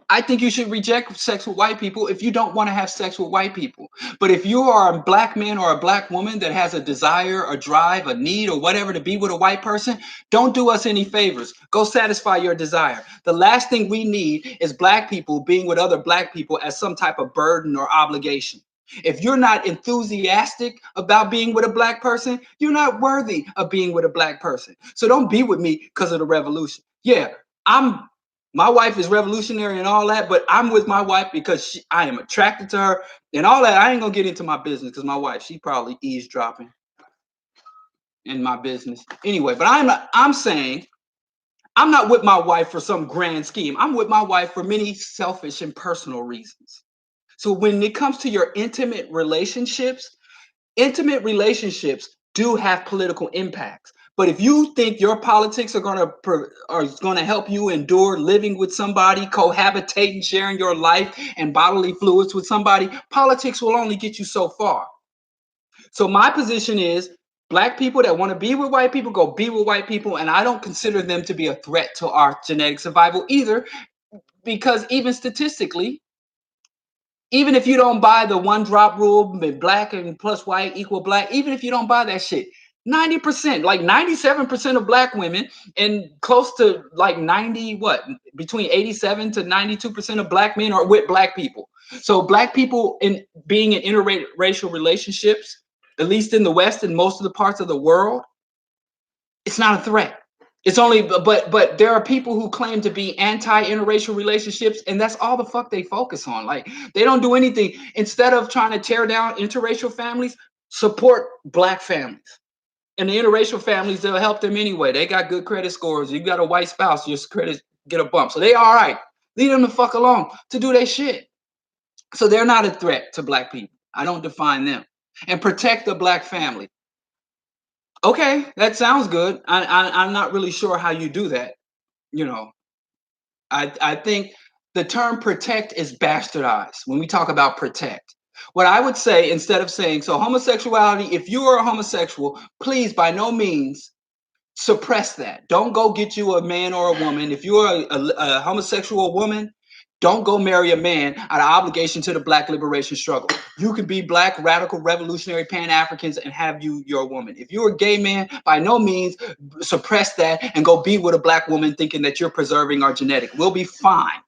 I think you should reject sex with white people if you don't want to have sex with white people. But if you are a black man or a black woman that has a desire, a drive, a need, or whatever to be with a white person, don't do us any favors. Go satisfy your desire. The last thing we need is black people being with other black people as some type of burden or obligation. If you're not enthusiastic about being with a black person, you're not worthy of being with a black person. So don't be with me because of the revolution. Yeah, my wife is revolutionary and all that, but I'm with my wife because I am attracted to her and all that. I ain't gonna get into my business because my wife, she probably eavesdropping in my business anyway. But I'm saying I'm not with my wife for some grand scheme. I'm with my wife for many selfish and personal reasons. So when it comes to your intimate relationships do have political impacts. But if you think your politics are going to help you endure living with somebody, cohabitating, sharing your life and bodily fluids with somebody, politics will only get you so far. So my position is black people that want to be with white people, go be with white people. And I don't consider them to be a threat to our genetic survival either, because even statistically, even if you don't buy the one drop rule, black and plus white equal black, even if you don't buy that shit, 90%, like 97% of black women and close to like between 87 to 92% of black men are with black people. So black people in being in interracial relationships, at least in the West and most of the parts of the world, it's not a threat. It's only, but there are people who claim to be anti-interracial relationships, and that's all the fuck they focus on. Like, they don't do anything. Instead of trying to tear down interracial families, support black families. And the interracial families, they'll help them anyway. They got good credit scores. You got a white spouse, your credit get a bump. So they all right. Leave them the fuck alone to do their shit. So they're not a threat to black people. I don't define them. And protect the black family. Okay, that sounds good. I'm not really sure how you do that. You know, I think the term protect is bastardized when we talk about protect. What I would say, instead of saying, so homosexuality, if you are a homosexual, please by no means suppress that. Don't go get you a man or a woman. If you're a homosexual woman, don't go marry a man out of obligation to the black liberation struggle. You can be black, radical, revolutionary, Pan-Africans and have you your woman. If you're a gay man, by no means suppress that and go be with a black woman thinking that you're preserving our genetic. We'll be fine,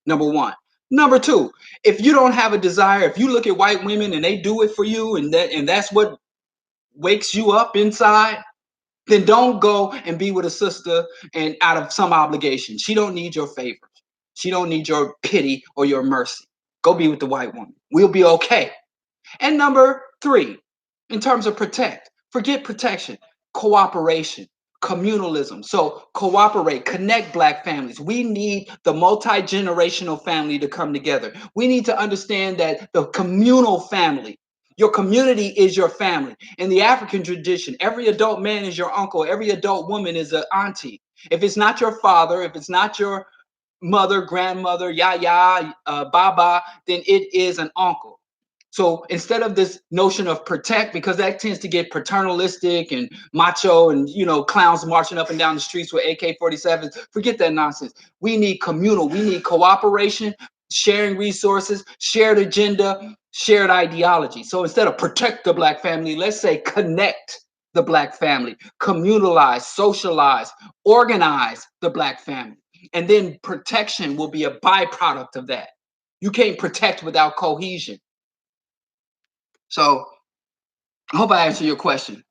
number one. Number two, if you don't have a desire, if you look at white women and they do it for you and that's what wakes you up inside, then don't go and be with a sister and out of some obligation. She don't need your favors. She don't need your pity or your mercy. Go be with the white woman. We'll be okay. And number three, in terms of protect, forget protection, cooperation, communalism. So cooperate, connect black families. We need the multi-generational family to come together. We need to understand that the communal family, your community is your family. In the African tradition, every adult man is your uncle. Every adult woman is an auntie. If it's not your father, if it's not your mother, grandmother, yaya, baba, then it is an uncle. So instead of this notion of protect, because that tends to get paternalistic and macho and, clowns marching up and down the streets with AK-47s, forget that nonsense. We need communal, we need cooperation, sharing resources, shared agenda, shared ideology. So instead of protect the black family, let's say connect the black family, communalize, socialize, organize the black family. And then protection will be a byproduct of that. You can't protect without cohesion. So I hope I answered your question.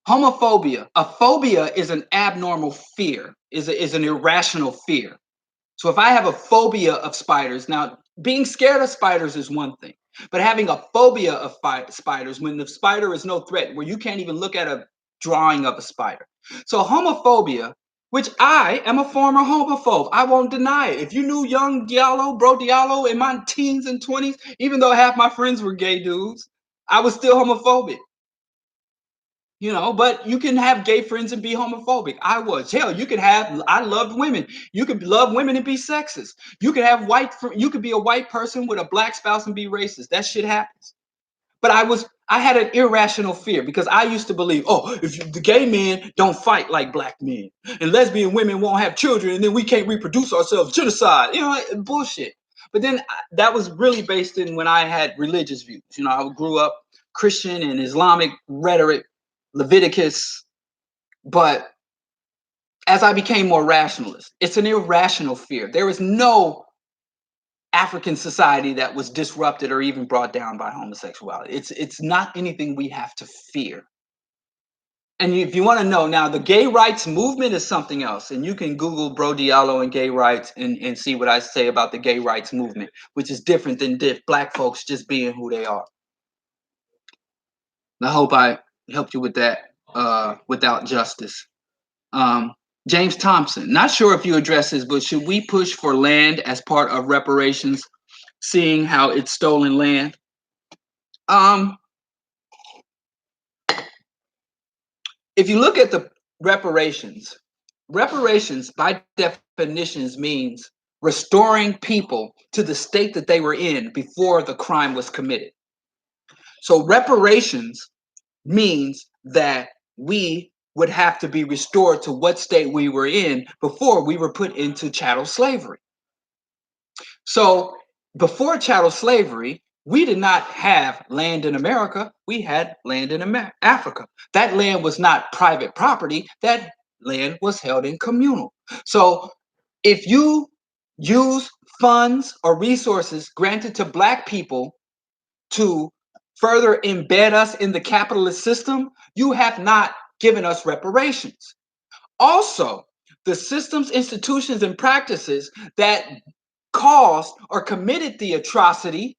Homophobia. A phobia is an abnormal fear, is an irrational fear. So if I have a phobia of spiders, now being scared of spiders is one thing, but having a phobia of spiders when the spider is no threat, where you can't even look at a drawing of a spider. So homophobia, which I am a former homophobe, I won't deny it. If you knew young Diallo, Bro.Diallo in my teens and 20s, even though half my friends were gay dudes, I was still homophobic. But you can have gay friends and be homophobic. I was. Hell, I loved women. You could love women and be sexist. You could have you could be a white person with a black spouse and be racist. That shit happens. But I had an irrational fear because I used to believe, if the gay men don't fight like black men and lesbian women won't have children and then we can't reproduce ourselves, genocide, bullshit. But then that was really based in when I had religious views. I grew up Christian and Islamic rhetoric, Leviticus, but as I became more rationalist, it's an irrational fear. There is no African society that was disrupted or even brought down by homosexuality. It's not anything we have to fear. And if you want to know, now the gay rights movement is something else. And you can Google Bro.Diallo and gay rights and see what I say about the gay rights movement, which is different than black folks just being who they are. And I hope I helped you with that without justice. James Thompson, not sure if you address this, but should we push for land as part of reparations, seeing how it's stolen land? If you look at the reparations by definitions means restoring people to the state that they were in before the crime was committed. So reparations means that we would have to be restored to what state we were in before we were put into chattel slavery. So before chattel slavery, we did not have land in America. We had land in Africa. That land was not private property. That land was held in communal. So if you use funds or resources granted to black people to further embed us in the capitalist system, you have not given us reparations. Also, the systems, institutions, and practices that caused or committed the atrocity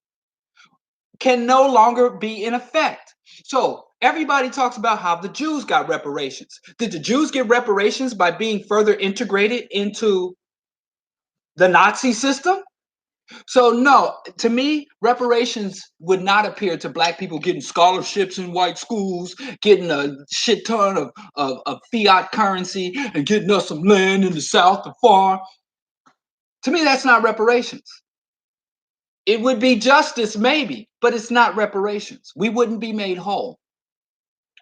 can no longer be in effect. So everybody talks about how the Jews got reparations. Did the Jews get reparations by being further integrated into The Nazi system? So no, to me, reparations would not appear to black people getting scholarships in white schools, getting a shit ton of fiat currency, and getting us some land in the South to farm. To me, that's not reparations. It would be justice, maybe, but it's not reparations. We wouldn't be made whole.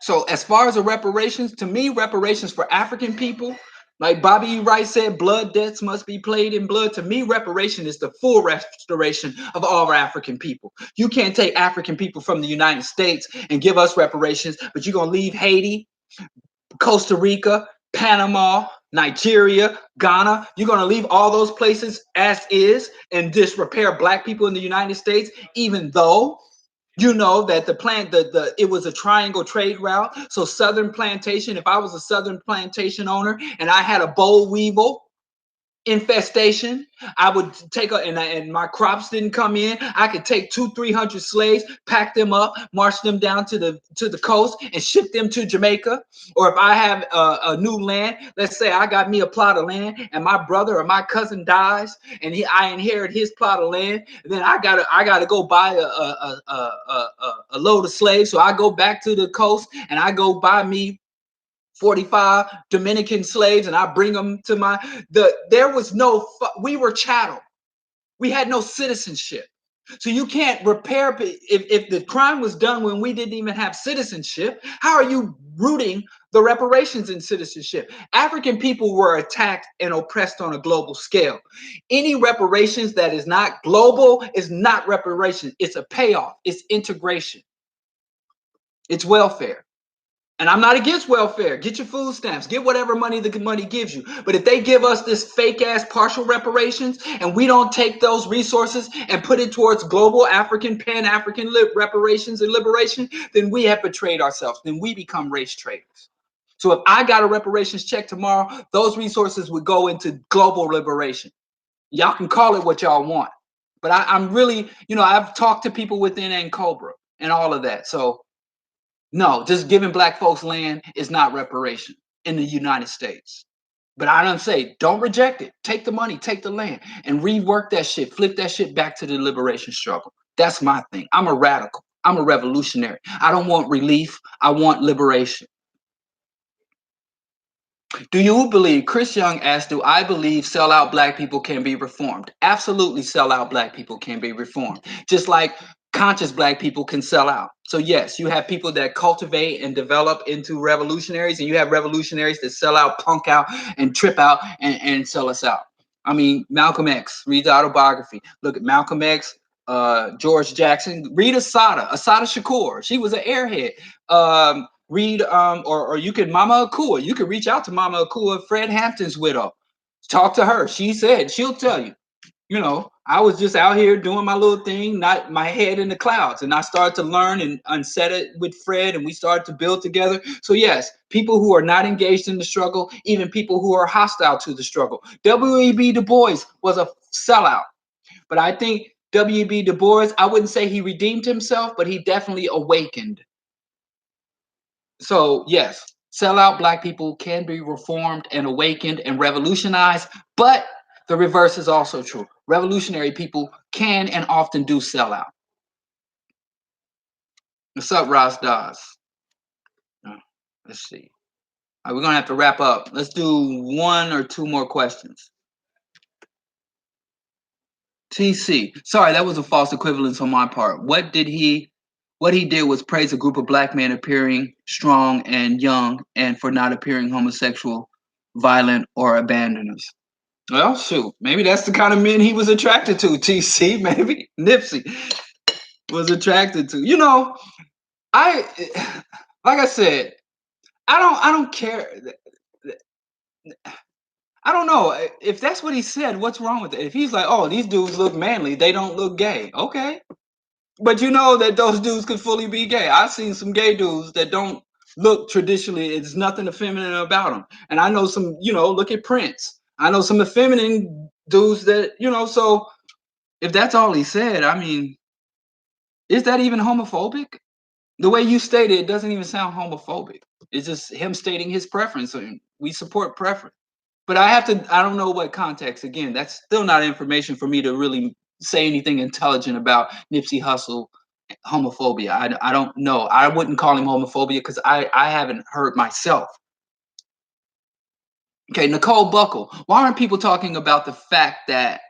So as far as the reparations, to me, reparations for African people, like Bobby E. Wright said, blood debts must be paid in blood. To me, reparation is the full restoration of all our African people. You can't take African people from the United States and give us reparations, but you're going to leave Haiti, Costa Rica, Panama, Nigeria, Ghana. You're going to leave all those places as is and disrepair black people in the United States, even though you know that it was a triangle trade route. So Southern plantation, if I was a Southern plantation owner and I had a boll weevil infestation, I would take and my crops didn't come in, I could take 200-300 slaves, pack them up, march them down to the coast and ship them to Jamaica. Or if I have a new land, let's say I got me a plot of land and my brother or my cousin dies and I inherit his plot of land, then I gotta go buy a load of slaves. So I go back to the coast and I go buy me 45 Dominican slaves and I bring them to there was we were chattel. We had no citizenship. So you can't repair, if the crime was done when we didn't even have citizenship, how are you rooting the reparations in citizenship? African people were attacked and oppressed on a global scale. Any reparations that is not global is not reparation. It's a payoff. It's integration. It's welfare. And I'm not against welfare. Get your food stamps. Get whatever money the money gives you. But if they give us this fake ass partial reparations and we don't take those resources and put it towards global African, Pan-African reparations and liberation, then we have betrayed ourselves. Then we become race traitors. So if I got a reparations check tomorrow, those resources would go into global liberation. Y'all can call it what y'all want. But I'm really, I've talked to people within NCOBRA and all of that. So no, just giving black folks land is not reparation in the United States. But I don't say, don't reject it. Take the money, take the land, and rework that shit. Flip that shit back to the liberation struggle. That's my thing. I'm a radical. I'm a revolutionary. I don't want relief. I want liberation. Do you believe, Chris Young asked, do I believe sellout black people can be reformed? Absolutely, sellout black people can be reformed. Just like conscious black people can sell out. So yes, you have people that cultivate and develop into revolutionaries, and you have revolutionaries that sell out, punk out, and trip out and sell us out. I mean, Malcolm X, read the autobiography. Look at Malcolm X, George Jackson, read Assata Shakur. She was an airhead. Read or you could Mama Akua. You could reach out to Mama Akua, Fred Hampton's widow. Talk to her. She said she'll tell you. I was just out here doing my little thing, not my head in the clouds. And I started to learn and unset it with Fred, and we started to build together. So yes, people who are not engaged in the struggle, even people who are hostile to the struggle. W.E.B. Du Bois was a sellout. But I think W.E.B. Du Bois, I wouldn't say he redeemed himself, but he definitely awakened. So yes, sellout black people can be reformed and awakened and revolutionized, but the reverse is also true. Revolutionary people can and often do sell out. What's up, Ross Dawes? Let's see. All right, we're going to have to wrap up. Let's do one or two more questions. TC. Sorry, that was a false equivalence on my part. What he did was praise a group of black men appearing strong and young and for not appearing homosexual, violent, or abandoners. Well, shoot, maybe that's the kind of men he was attracted to, TC. Maybe Nipsey was attracted to. Like I said, I don't care. I don't know. If that's what he said, what's wrong with it? If he's like, oh, these dudes look manly, they don't look gay. Okay. But you know that those dudes could fully be gay. I've seen some gay dudes that don't look traditionally. It's nothing effeminate about them. And I know some, look at Prince. I know some effeminate dudes that, so if that's all he said, I mean, is that even homophobic? The way you stated it doesn't even sound homophobic. It's just him stating his preference. And we support preference. But I don't know what context. Again, that's still not information for me to really say anything intelligent about Nipsey Hussle homophobia. I don't know. I wouldn't call him homophobia because I haven't heard myself. Okay, Nicole Buckle. Why aren't people talking about the fact that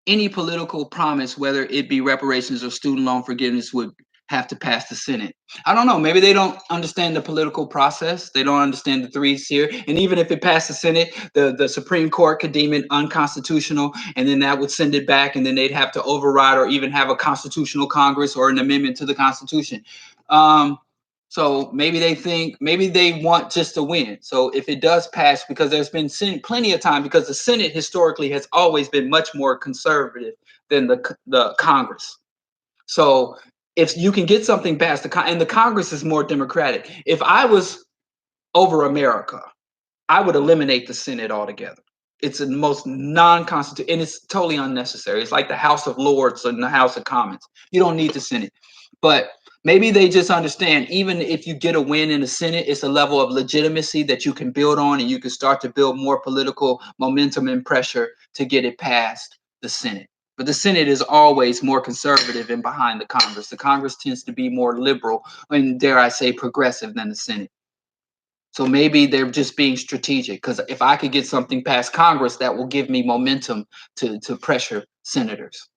any political promise, whether it be reparations or student loan forgiveness, would have to pass the Senate? I don't know. Maybe they don't understand the political process. They don't understand the threes here. And even if it passed the Senate, the Supreme Court could deem it unconstitutional, and then that would send it back, and then they'd have to override or even have a constitutional Congress or an amendment to the Constitution. So maybe they want just to win. So if it does pass, because there's been plenty of time, because the Senate historically has always been much more conservative than the Congress. So if you can get something passed, and the Congress is more democratic. If I was over America, I would eliminate the Senate altogether. It's the most non-constitutional, and it's totally unnecessary. It's like the House of Lords and the House of Commons. You don't need the Senate. But maybe they just understand, even if you get a win in the Senate, it's a level of legitimacy that you can build on, and you can start to build more political momentum and pressure to get it past the Senate. But the Senate is always more conservative and behind the Congress. The Congress tends to be more liberal and, dare I say, progressive than the Senate. So maybe they're just being strategic, because if I could get something past Congress, that will give me momentum to pressure senators.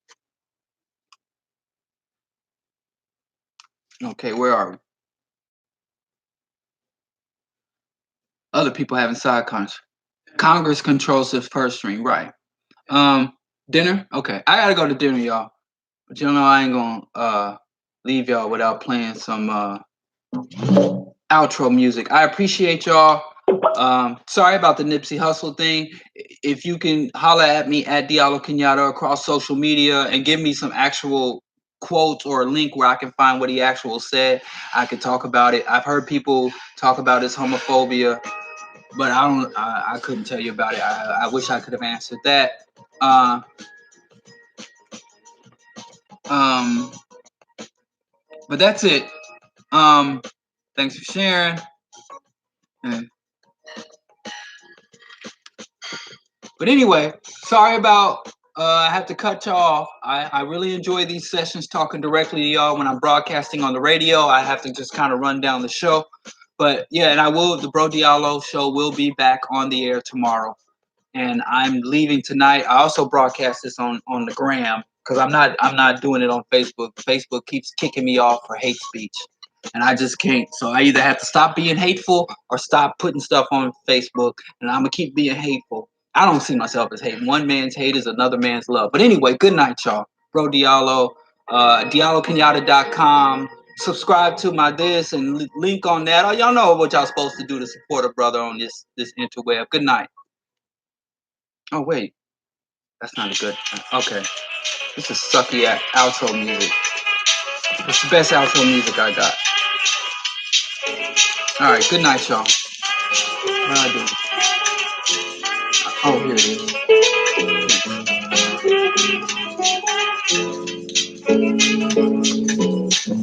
Okay, where are we? Other people having side conversations. Congress controls the purse string, right? Dinner? Okay, I gotta go to dinner, y'all. But you know I ain't gonna leave y'all without playing some outro music. I appreciate y'all. Sorry about the Nipsey Hussle thing. If you can holler at me at Diallo Kenyatta across social media and give me some actual quotes or a link where I can find what he actually said, I could talk about it. I've heard people talk about his homophobia, but I couldn't tell you about it. I wish I could have answered that. But that's it. Thanks for sharing. But anyway, sorry about I have to cut y'all off. I really enjoy these sessions talking directly to y'all when I'm broadcasting on the radio. I have to just kind of run down the show. But yeah, and the Bro.Diallo show will be back on the air tomorrow. And I'm leaving tonight. I also broadcast this on the gram, because I'm not doing it on Facebook. Facebook keeps kicking me off for hate speech, and I just can't. So I either have to stop being hateful or stop putting stuff on Facebook, and I'm gonna keep being hateful. I don't see myself as hate. One man's hate is another man's love. But anyway, good night, y'all. Bro.Diallo, DialloKenyatta.com. Subscribe to my this and link on that. Oh, y'all know what y'all supposed to do to support a brother on this interweb. Good night. Oh wait, that's not a good. Okay, this is sucky at outro music. It's the best outro music I got. All right, good night, y'all. What do I do? Oh, here it is.